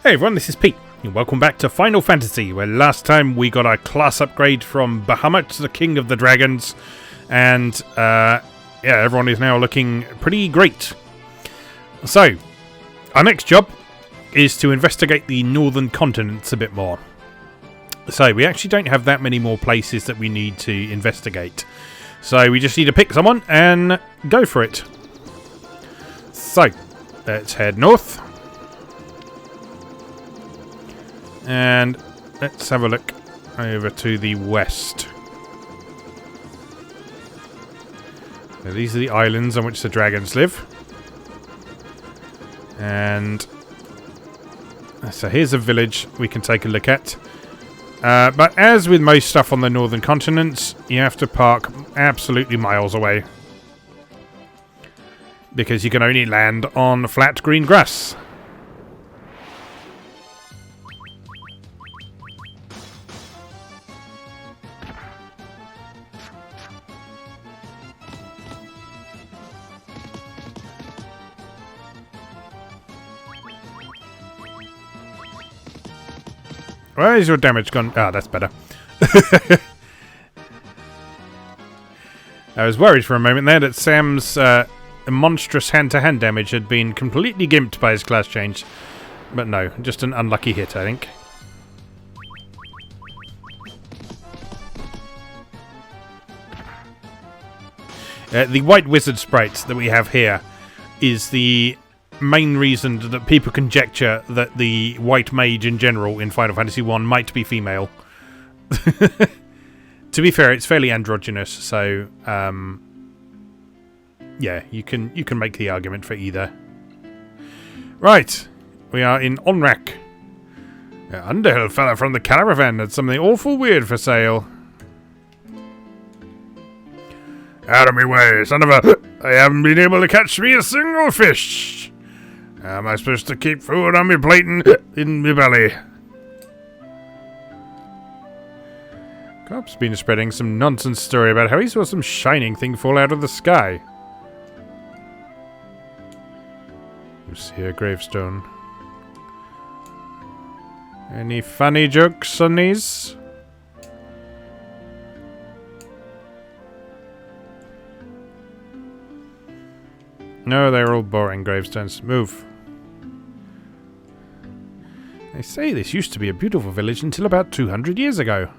Hey everyone, this is Pete, and welcome back to Final Fantasy, where last time we got our class upgrade from Bahamut, the King of the Dragons, and everyone is now looking pretty great. So, our next job is to investigate the northern continents a bit more. So, we actually don't have that many more places that we need to investigate. So, we just need to pick someone and go for it. So, let's head north. And let's have a look over to the west. So these are the islands on which the dragons live. And so here's a village we can take a look at. But as with most stuff on the northern continents, you have to park absolutely miles away, because you can only land on flat green grass. Where is your damage gone? Ah, that's better. I was worried for a moment there that Sam's monstrous hand-to-hand damage had been completely gimped by his class change. But no, just an unlucky hit, I think. The white wizard sprite that we have here is the main reason that people conjecture that the white mage in general in Final Fantasy 1 might be female. To be fair, it's fairly androgynous, so yeah, you can make the argument for either. Right, we are in Onrak. Underhill fella from the caravan had something awful weird for sale. Out of me way, son of a... I haven't been able to catch me a single fish. How am I supposed to keep food on me plate and in me belly? Cop's been spreading some nonsense story about how he saw some shining thing fall out of the sky. You see a gravestone. Any funny jokes on these? No, they're all boring gravestones. Move. They say this used to be a beautiful village until about 200 years ago.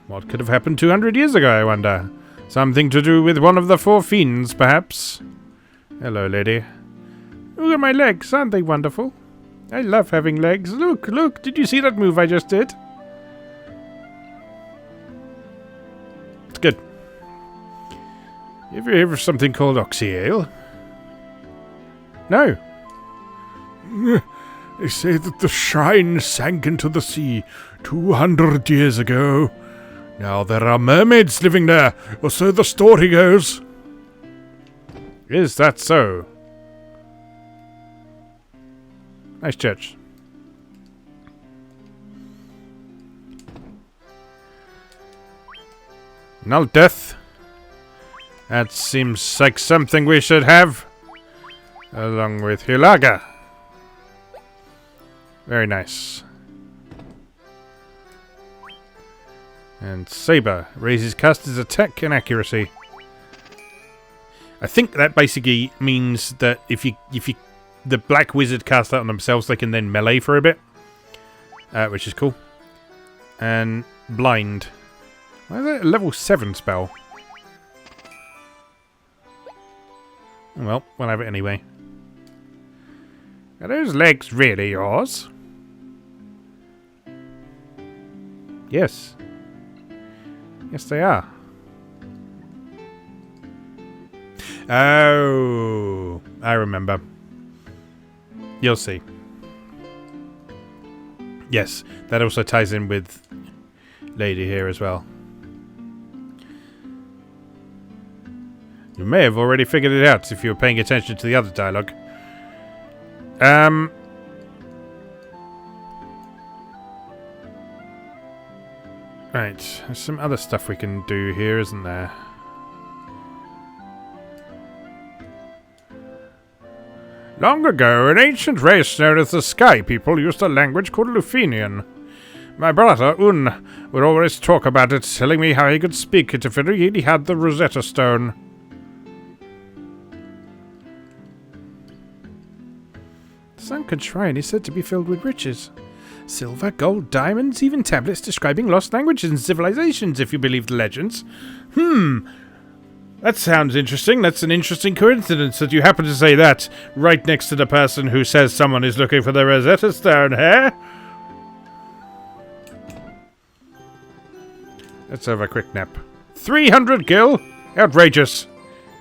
What could have happened 200 years ago, I wonder? Something to do with one of the four fiends, perhaps? Hello, lady. Look at my legs, aren't they wonderful? I love having legs. Look, look, did you see that move I just did? It's good. You ever heard of something called Oxy Ale? No. They say that the shrine sank into the sea 200 years ago. Now there are mermaids living there, or so the story goes. Is that so? Nice church. Null Death. That seems like something we should have. Along with Hilaga. Very nice. And Saber raises caster's attack and accuracy. I think that basically means that if the black wizard cast that on themselves, they can then melee for a bit, which is cool. And blind. Why is that a level 7 spell? Well, we'll have it anyway. Are those legs really yours? Yes. Yes, they are. Oh, I remember. You'll see. Yes, that also ties in with Lady here as well. You may have already figured it out if you were paying attention to the other dialogue. Right, there's some other stuff we can do here, isn't there? Long ago, an ancient race known as the Sky People used a language called Lufenian. My brother, Un, would always talk about it, telling me how he could speak it if only he had the Rosetta Stone. The sunken shrine is said to be filled with riches. Silver, gold, diamonds, even tablets describing lost languages and civilizations, if you believe the legends. That sounds interesting. That's an interesting coincidence that you happen to say that right next to the person who says someone is looking for the Rosetta Stone, eh? Let's have a quick nap. 300 gil? Outrageous.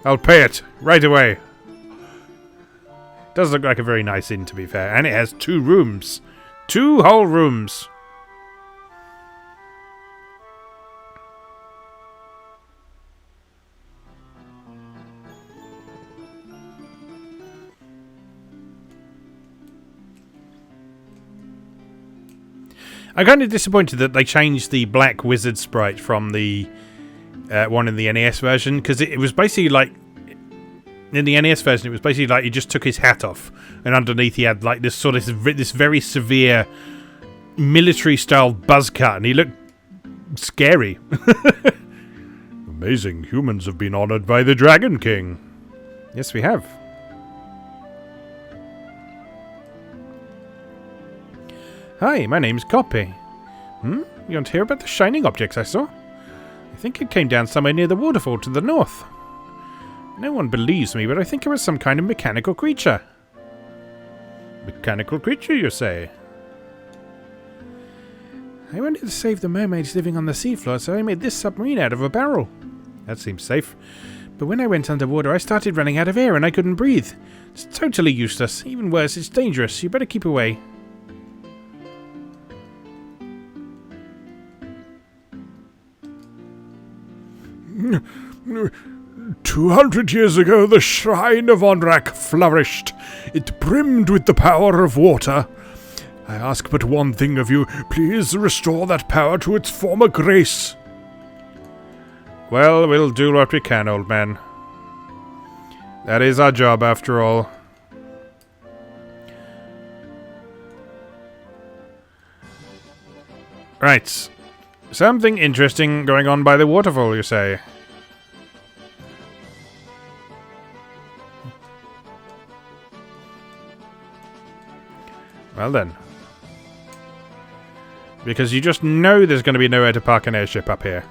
I'll pay it right away. Does look like a very nice inn, to be fair. And it has 2 rooms. 2 whole rooms. I'm kind of disappointed that they changed the black wizard sprite from the one in the NES version, because it was basically like, in the NES version, it was basically like he just took his hat off, and underneath he had like this very severe military-style buzz cut, and he looked scary. Amazing, humans have been honored by the Dragon King. Yes, we have. Hi, my name's Copy. You want to hear about the shining objects I saw? I think it came down somewhere near the waterfall to the north. No one believes me, but I think it was some kind of mechanical creature. Mechanical creature, you say? I wanted to save the mermaids living on the seafloor, so I made this submarine out of a barrel. That seems safe. But when I went underwater, I started running out of air and I couldn't breathe. It's totally useless. Even worse, it's dangerous. You better keep away. 200 years ago, the shrine of Onrak flourished. It brimmed with the power of water. I ask but one thing of you. Please restore that power to its former grace. Well, we'll do what we can, old man. That is our job, after all. Right. Something interesting going on by the waterfall, you say? Well then. Because you just know there's going to be nowhere to park an airship up here.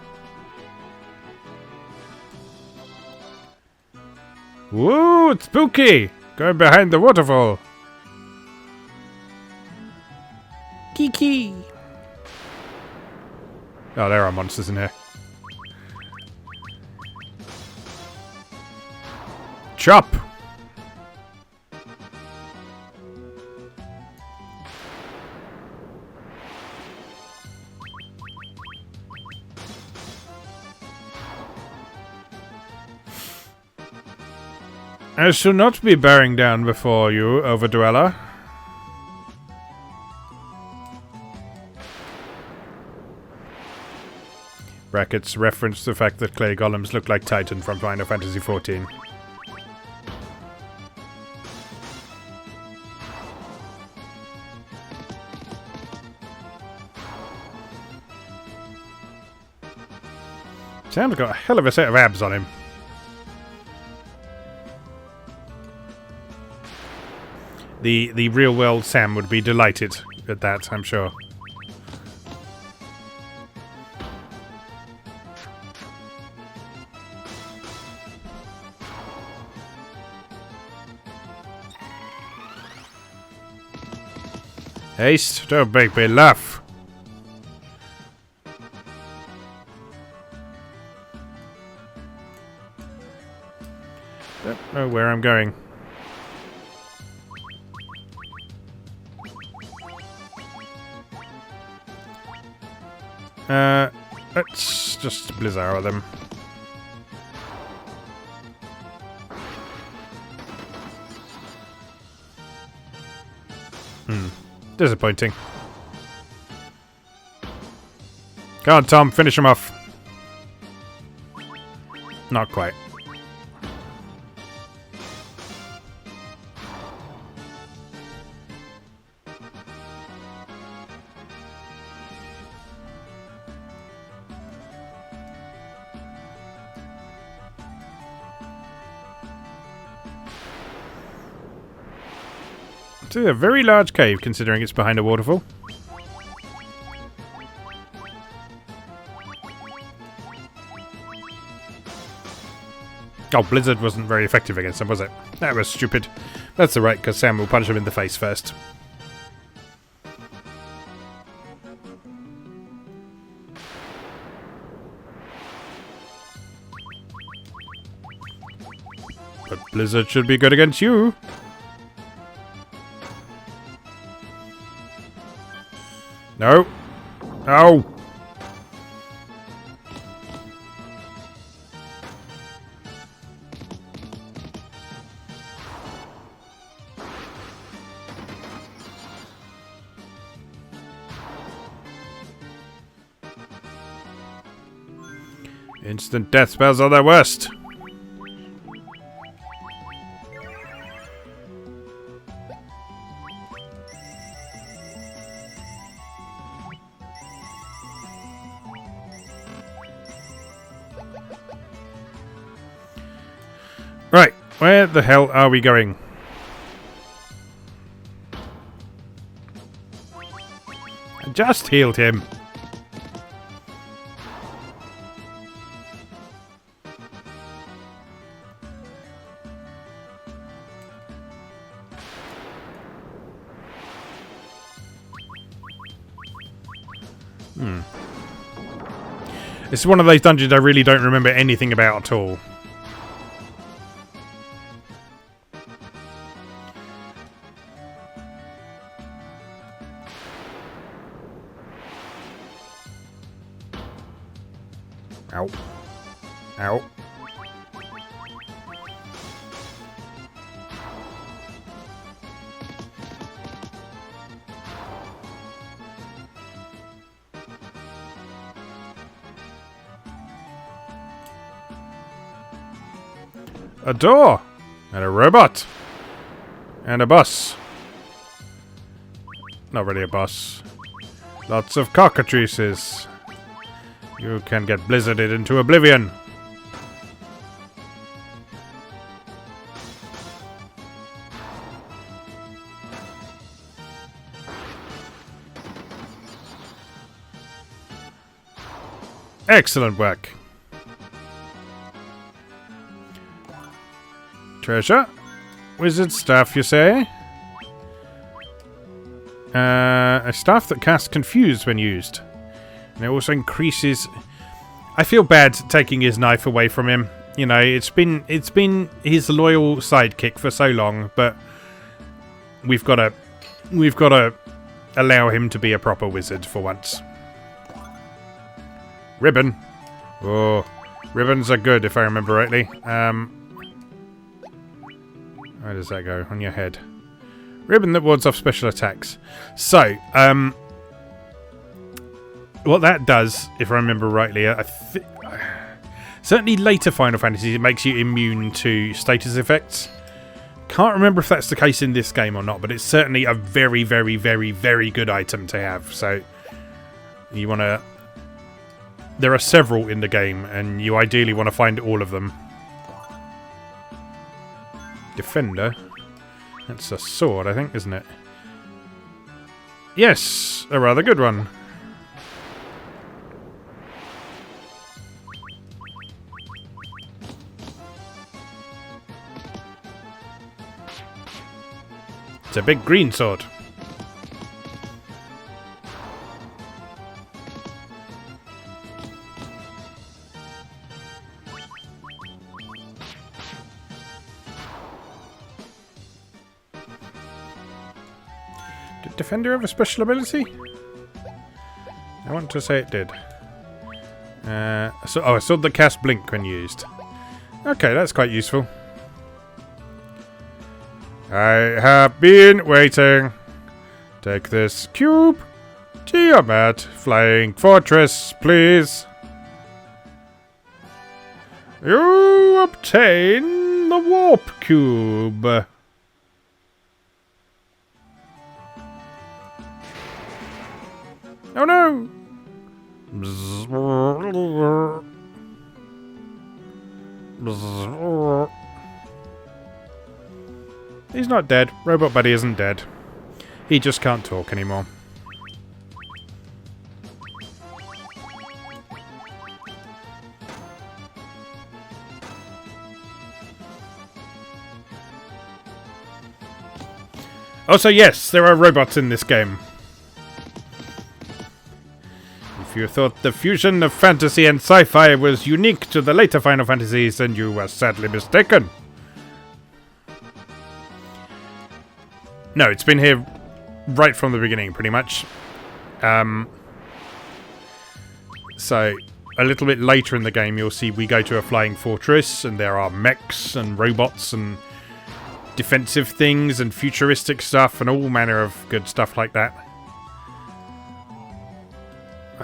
Woo, it's spooky! Going behind the waterfall. Kiki! Oh, there are monsters in here. Chop! I shall not be bearing down before you, Overdweller. Brackets reference the fact that clay golems look like Titan from Final Fantasy XIV. Sam's got a hell of a set of abs on him. The real-world Sam would be delighted at that, I'm sure. Haste, don't make me laugh. Don't know where I'm going. Let's just blizzard them. Disappointing. Come on, Tom, finish him off. Not quite. It's a very large cave, considering it's behind a waterfall. Oh, Blizzard wasn't very effective against them, was it? That was stupid. That's alright, because Sam will punch him in the face first. But Blizzard should be good against you. No. No. Instant death spells are their worst. Right, where the hell are we going? I just healed him. This is one of those dungeons I really don't remember anything about at all. Ow. Ow. A door! And a robot! And a bus. Not really a bus. Lots of cockatrices. You can get blizzarded into oblivion. Excellent work. Treasure? Wizard staff, you say? A staff that casts confuse when used. And it also increases... I feel bad taking his knife away from him. You know, it's been his loyal sidekick for so long, but we've got to allow him to be a proper wizard for once. Ribbon. Oh, ribbons are good if I remember rightly. Where does that go? On your head. Ribbon that wards off special attacks. So, what that does, if I remember rightly, certainly later Final Fantasies, it makes you immune to status effects. Can't remember if that's the case in this game or not, but it's certainly a very, very, very, very good item to have. So, you want to... There are several in the game, and you ideally want to find all of them. Defender. That's a sword, I think, isn't it? Yes, a rather good one. It's a big green sword. Defender have a special ability? I want to say it did. A sword that casts blink when used. Okay, that's quite useful. I have been waiting. Take this cube to your mad flying fortress, please. You obtain the warp cube. Oh no! He's not dead. Robot Buddy isn't dead. He just can't talk anymore. Also, yes, there are robots in this game. If you thought the fusion of fantasy and sci-fi was unique to the later Final Fantasies, then you were sadly mistaken. No, it's been here right from the beginning, pretty much. So, a little bit later in the game, you'll see we go to a flying fortress, and there are mechs and robots and defensive things and futuristic stuff and all manner of good stuff like that.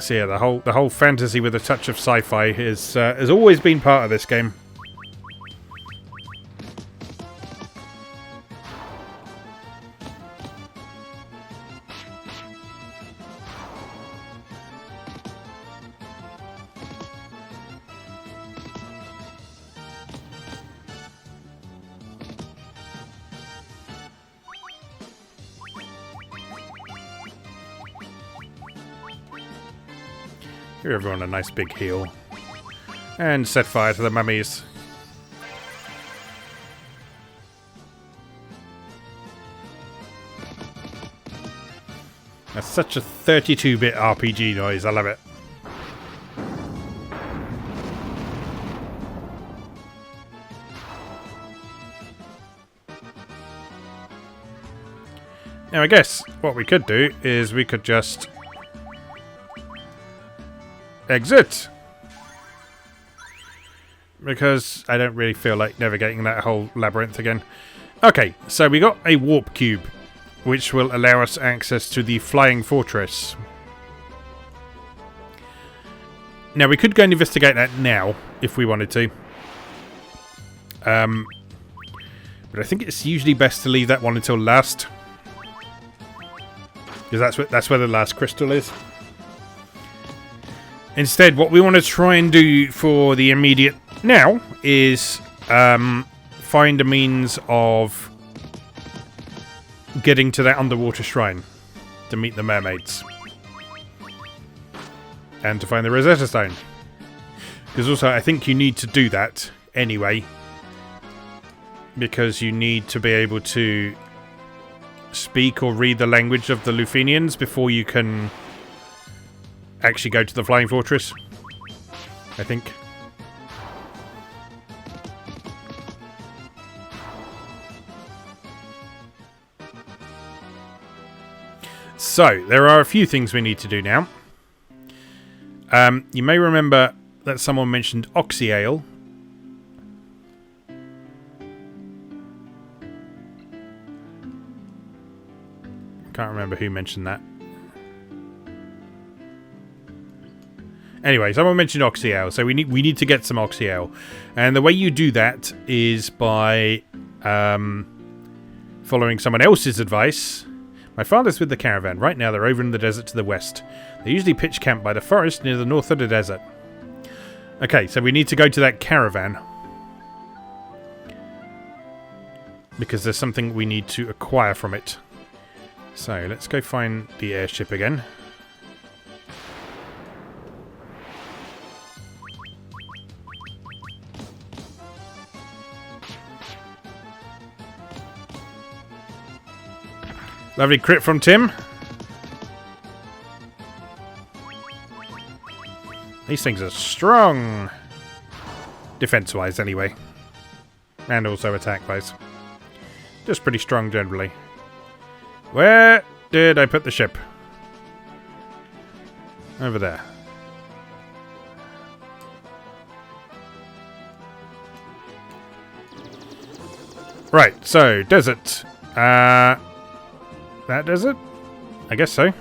So yeah, the whole fantasy with a touch of sci-fi has always been part of this game. Give everyone a nice big heal. And set fire to the mummies. That's such a 32-bit RPG noise, I love it. Now I guess what we could do is we could just exit, because I don't really feel like navigating that whole labyrinth again. Okay, so we got a warp cube, which will allow us access to the flying fortress. Now we could go and investigate that now if we wanted to, but I think it's usually best to leave that one until last, because that's where the last crystal is. Instead, what we want to try and do for the immediate now is find a means of getting to that underwater shrine to meet the mermaids. And to find the Rosetta Stone. Because also, I think you need to do that anyway. Because you need to be able to speak or read the language of the Lufenians before you can actually go to the flying fortress, I think. So, there are a few things we need to do now. You may remember that someone mentioned Oxyale. Can't remember who mentioned that. Anyway, someone mentioned Oxyale, so we need to get some Oxyale. And the way you do that is by following someone else's advice. My father's with the caravan. Right now they're over in the desert to the west. They usually pitch camp by the forest near the north of the desert. Okay, so we need to go to that caravan. Because there's something we need to acquire from it. So, let's go find the airship again. Lovely crit from Tim. These things are strong. Defense-wise, anyway. And also attack-wise. Just pretty strong, generally. Where did I put the ship? Over there. Right, so, desert. That desert? I guess so.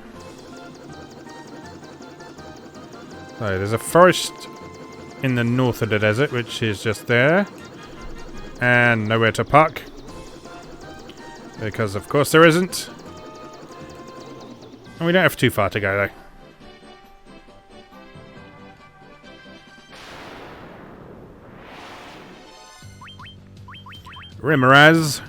So, there's a forest in the north of the desert, which is just there. And nowhere to park. Because, of course, there isn't. And we don't have too far to go, though. Rimaraz.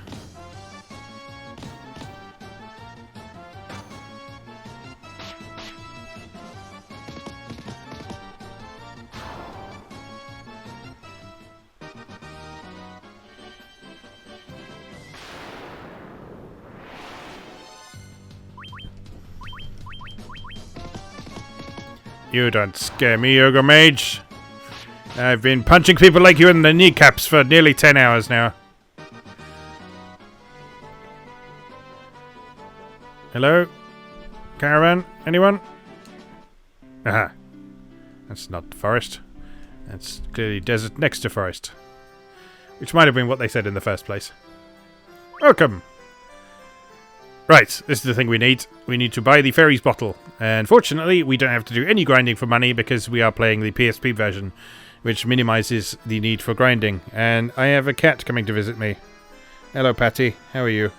You don't scare me, Ogre Mage. I've been punching people like you in the kneecaps for nearly 10 hours now. Hello? Caravan? Anyone? Aha. That's not the forest. That's clearly desert next to forest. Which might have been what they said in the first place. Welcome! Right, this is the thing we need. We need to buy the fairies bottle. And fortunately, we don't have to do any grinding for money because we are playing the PSP version, which minimizes the need for grinding. And I have a cat coming to visit me. Hello, Patty. How are you?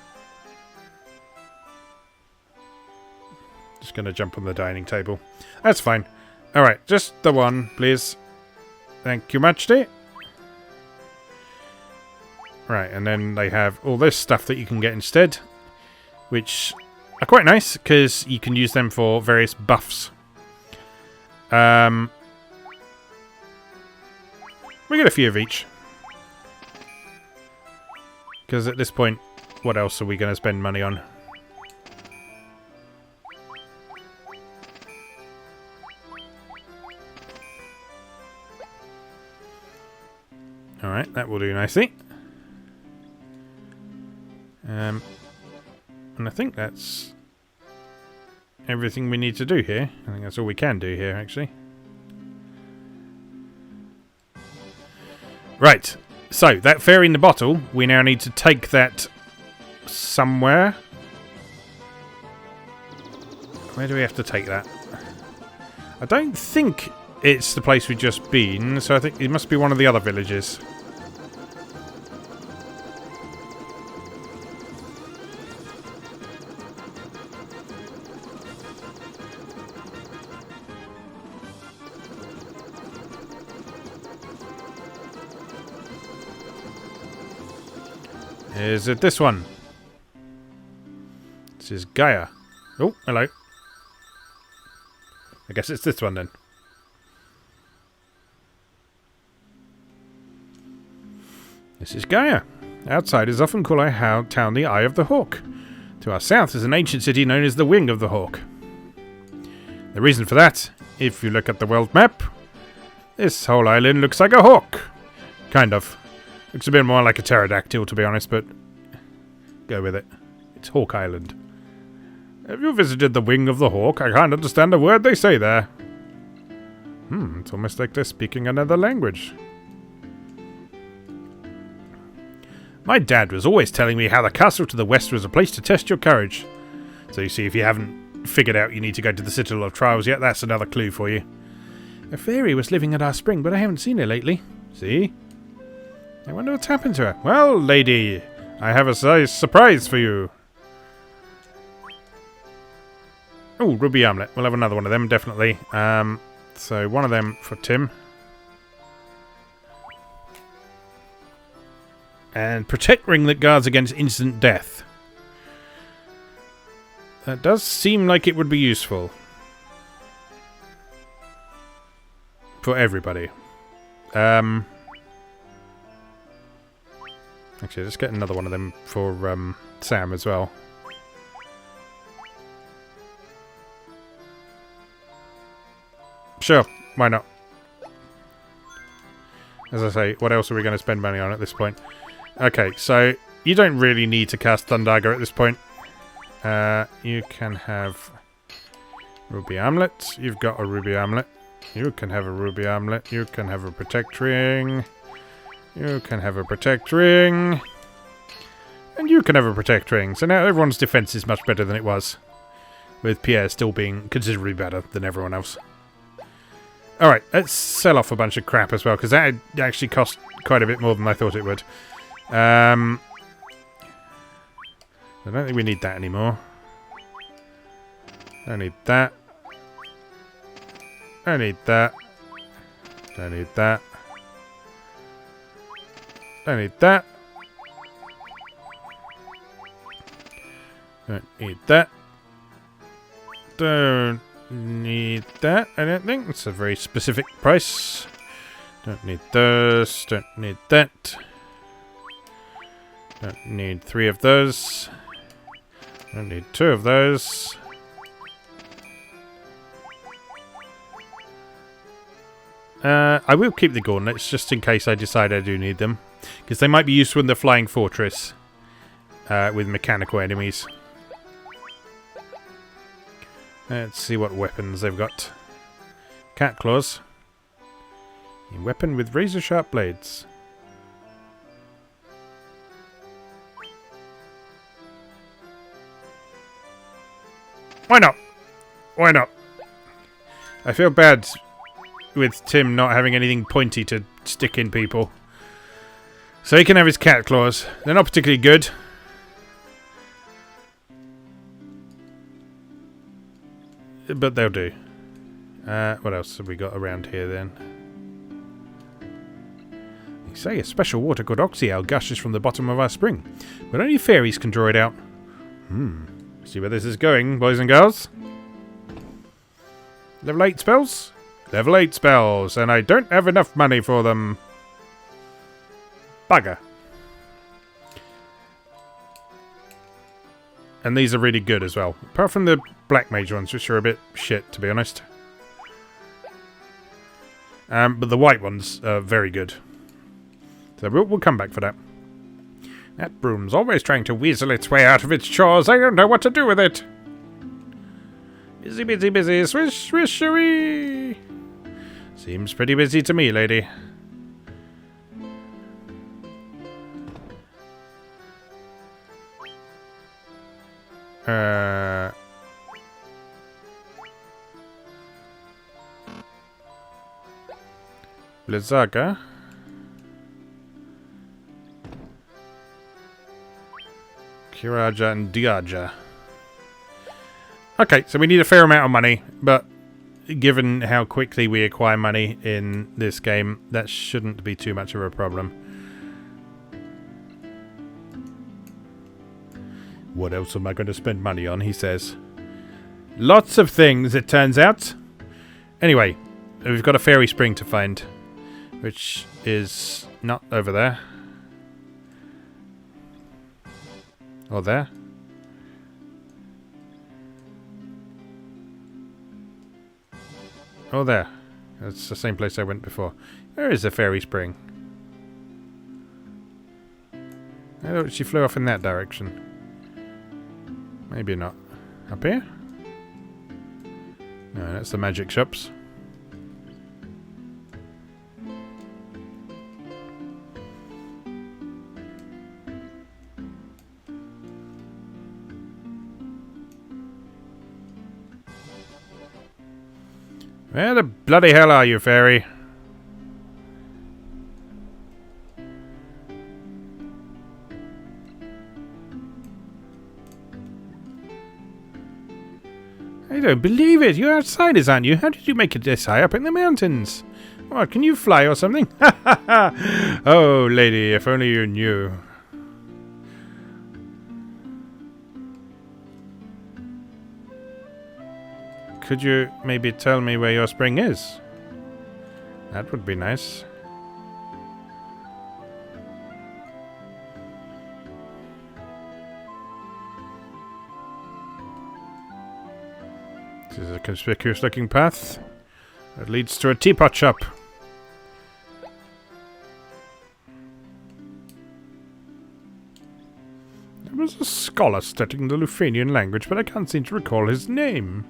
Just going to jump on the dining table. That's fine. Alright, just the one, please. Thank you, Majesty. Right, and then they have all this stuff that you can get instead, which are quite nice because you can use them for various buffs. We get a few of each. Because at this point, what else are we going to spend money on? Alright, that will do nicely. And I think that's everything we need to do here. I think that's all we can do here, actually. Right, so that fairy in the bottle, we now need to take that somewhere. Where do we have to take that? I don't think it's the place we've just been, so I think it must be one of the other villages. Is it this one? This is Gaia. Oh, hello. I guess it's this one then. This is Gaia. Outsiders often call our town the Eye of the Hawk. To our south is an ancient city known as the Wing of the Hawk. The reason for that, if you look at the world map, this whole island looks like a hawk. Kind of. Looks a bit more like a pterodactyl, to be honest, but go with it. It's Hawk Island. Have you visited the Wing of the Hawk? I can't understand a word they say there. It's almost like they're speaking another language. My dad was always telling me how the castle to the west was a place to test your courage. So you see, if you haven't figured out you need to go to the Citadel of Trials yet, that's another clue for you. A fairy was living at our spring, but I haven't seen her lately. See? I wonder what's happened to her. Well, lady, I have a surprise for you. Oh, ruby armlet. We'll have another one of them, definitely. So one of them for Tim. And protect ring that guards against instant death. That does seem like it would be useful. For everybody. Actually, let's get another one of them for Sam as well. Sure, why not? As I say, what else are we going to spend money on at this point? Okay, so you don't really need to cast Thundagger at this point. You can have ruby armlet. You've got a ruby armlet. You can have a ruby armlet. You can have a protect ring. You can have a protect ring. And you can have a protect ring. So now everyone's defense is much better than it was. With Pierre still being considerably better than everyone else. Alright, let's sell off a bunch of crap as well, because that actually cost quite a bit more than I thought it would. I don't think we need that anymore. Don't need that. Don't need that. Don't need that. Don't need that. Don't need that. Don't need that, I don't think. It's a very specific price. Don't need those. Don't need that. Don't need 3 of those. Don't need 2 of those. I will keep the gauntlets just in case I decide I do need them. Because they might be useful in the Flying Fortress with mechanical enemies. Let's see what weapons they've got. Cat claws. A weapon with razor-sharp blades. Why not? Why not? I feel bad with Tim not having anything pointy to stick in people. So he can have his cat claws. They're not particularly good. But they'll do. What else have we got around here then? They say a special water called Oxyale gushes from the bottom of our spring. But only fairies can draw it out. See where this is going, boys and girls? Level 8 spells? Level 8 spells, and I don't have enough money for them. Bugger. And these are really good as well. Apart from the Black Mage ones, which are a bit shit, to be honest. But the white ones are very good. So we'll come back for that. That broom's always trying to weasel its way out of its chores. I don't know what to do with it. Busy, busy, busy. Swish, swishery. Seems pretty busy to me, lady. Blizzaga. Kiraja and Diaja. Okay, so we need a fair amount of money, but given how quickly we acquire money in this game, that shouldn't be too much of a problem. What else am I going to spend money on, he says. Lots of things, it turns out. Anyway, we've got a fairy spring to find, which is not over there. Or there. Oh, there. That's the same place I went before. Where is the fairy spring? I thought she flew off in that direction. Maybe not. Up here? No, that's the magic shops. Where the bloody hell are you, fairy? I don't believe it. You're outsiders, aren't you? How did you make it this high up in the mountains? What, can you fly or something? Ha ha ha! Oh, lady, if only you knew. Could you maybe tell me where your spring is? That would be nice. This is a conspicuous looking path that leads to a teapot shop. There was a scholar studying the Lufanian language, but I can't seem to recall his name.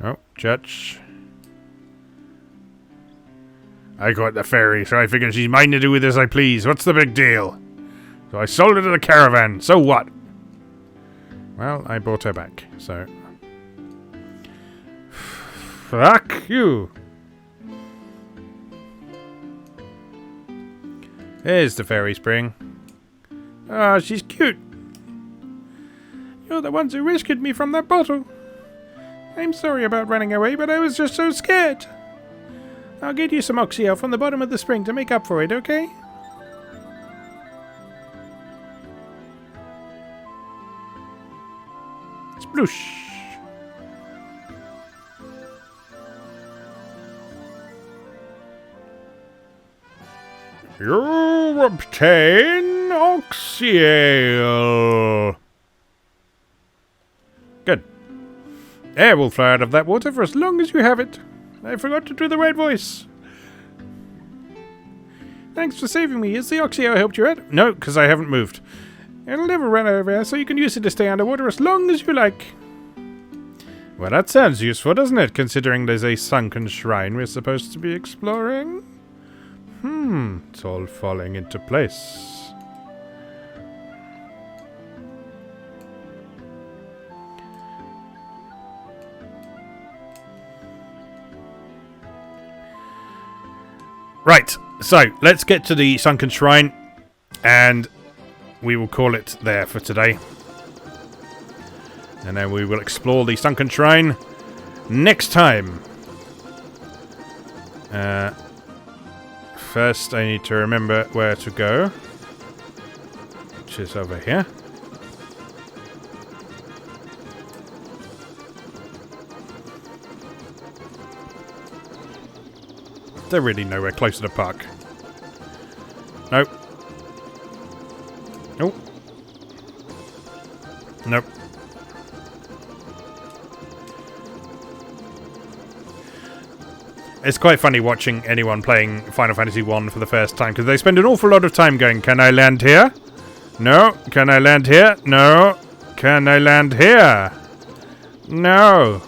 Oh, church. I caught the fairy, so I figured she's mine to do with as I please. What's the big deal? So I sold her to the caravan. So what? Well, I brought her back, so... Fuck you! There's the fairy spring. Ah, she's cute. You're the ones who rescued me from that bottle. I'm sorry about running away, but I was just so scared. I'll get you some Oxyale from the bottom of the spring to make up for it, okay? Sploosh! You obtain Oxyale. Good. Air will fly out of that water for as long as you have it. I forgot to do the right voice. Thanks for saving me. Is the Oxio helped you out? No, because I haven't moved. It'll never run out of air, so you can use it to stay underwater as long as you like. Well, that sounds useful, doesn't it, considering there's a sunken shrine we're supposed to be exploring? It's all falling into place. Right, so let's get to the sunken shrine, and we will call it there for today. And then we will explore the sunken shrine next time. First, I need to remember where to go, which is over here. They're really nowhere closer to park. Nope. Nope. Nope. It's quite funny watching anyone playing Final Fantasy 1 for the first time, because they spend an awful lot of time going, can I land here? No. Can I land here? No. Can I land here? No.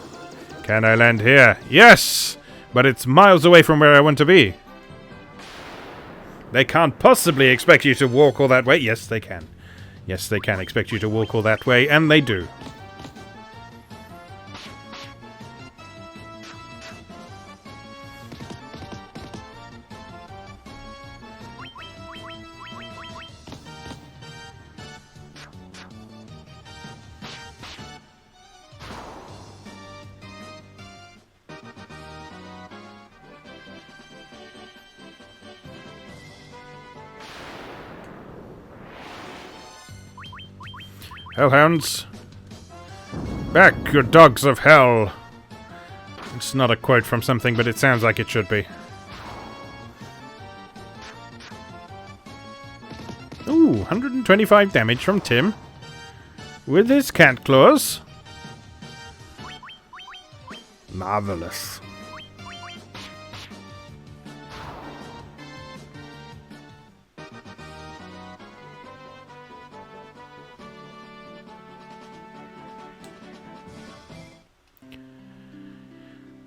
Can I land here? Yes! But it's miles away from where I want to be. They can't possibly expect you to walk all that way. Yes, they can. Yes, they can expect you to walk all that way, and they do. Hellhounds, back, you dogs of hell. It's not a quote from something, but it sounds like it should be. Ooh, 125 damage from Tim. With his cat claws. Marvelous.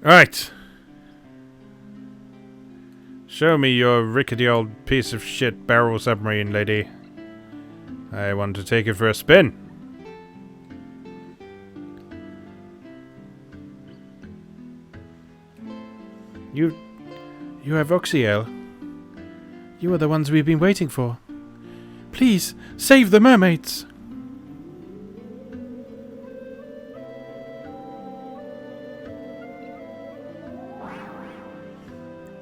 Right. Show me your rickety old piece of shit barrel submarine, lady. I want to take it for a spin. You have Oxyel. You are the ones we've been waiting for. Please, save the mermaids.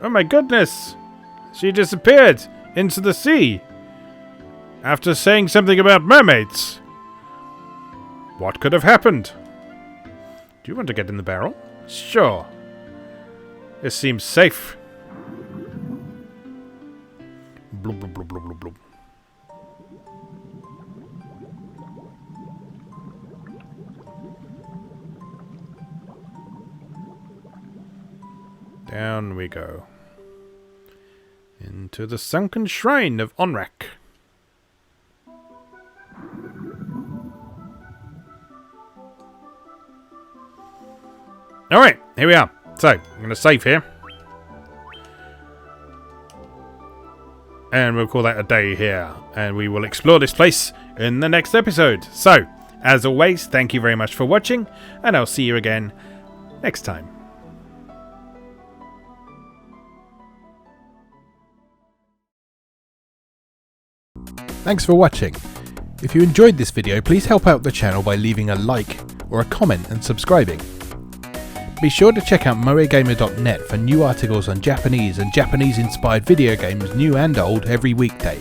Oh my goodness! She disappeared into the sea after saying something about mermaids. What could have happened? Do you want to get in the barrel? Sure. This seems safe. Blub, blub, blub, blub, blub, blub. Down we go. Into the sunken shrine of Onrak. Alright, here we are. So, I'm going to save here. And we'll call that a day here. And we will explore this place in the next episode. So, as always, thank you very much for watching. And I'll see you again next time. Thanks for watching. If you enjoyed this video, please help out the channel by leaving a like or a comment and subscribing. Be sure to check out moegamer.net for new articles on Japanese and Japanese-inspired video games, new and old, every weekday.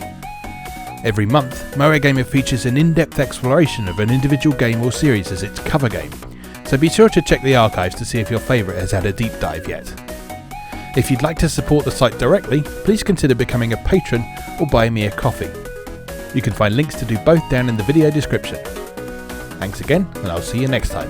Every month, Moegamer features an in-depth exploration of an individual game or series as its cover game, so be sure to check the archives to see if your favourite has had a deep dive yet. If you'd like to support the site directly, please consider becoming a patron or buy me a coffee. You can find links to do both down in the video description. Thanks again, and I'll see you next time.